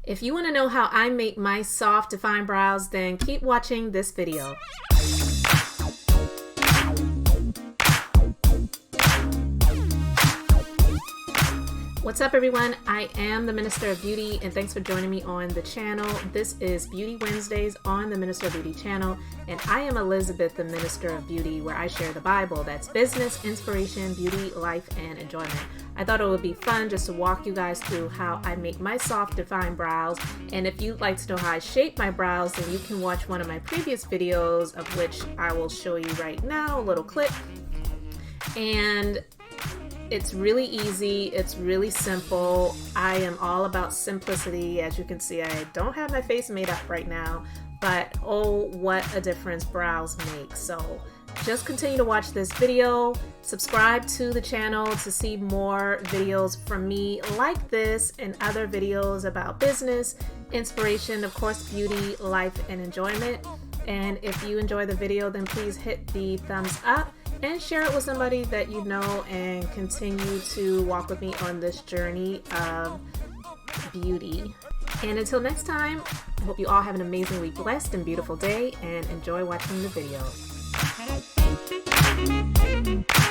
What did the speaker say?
If you want to know how I make my soft defined brows, then keep watching this video. What's up everyone? I am the Minister of Beauty and thanks for joining me on the channel. This is Beauty Wednesdays on the Minister of Beauty channel, and I am Elizabeth, the Minister of Beauty, where I share the Bible. That's business, inspiration, beauty, life, and enjoyment. I thought it would be fun just to walk you guys through how I make my soft defined brows, and if you'd like to know how I shape my brows, then you can watch one of my previous videos, of which I will show you right now, a little clip. And it's really easy, it's really simple. I am all about simplicity. As you can see, I don't have my face made up right now, but oh, what a difference brows make. So just continue to watch this video, subscribe to the channel to see more videos from me like this and other videos about business, inspiration, of course, beauty, life, and enjoyment. And if you enjoy the video, then please hit the thumbs up and share it with somebody that you know, and continue to walk with me on this journey of beauty. And until next time, I hope you all have an amazingly blessed and beautiful day, and enjoy watching the video.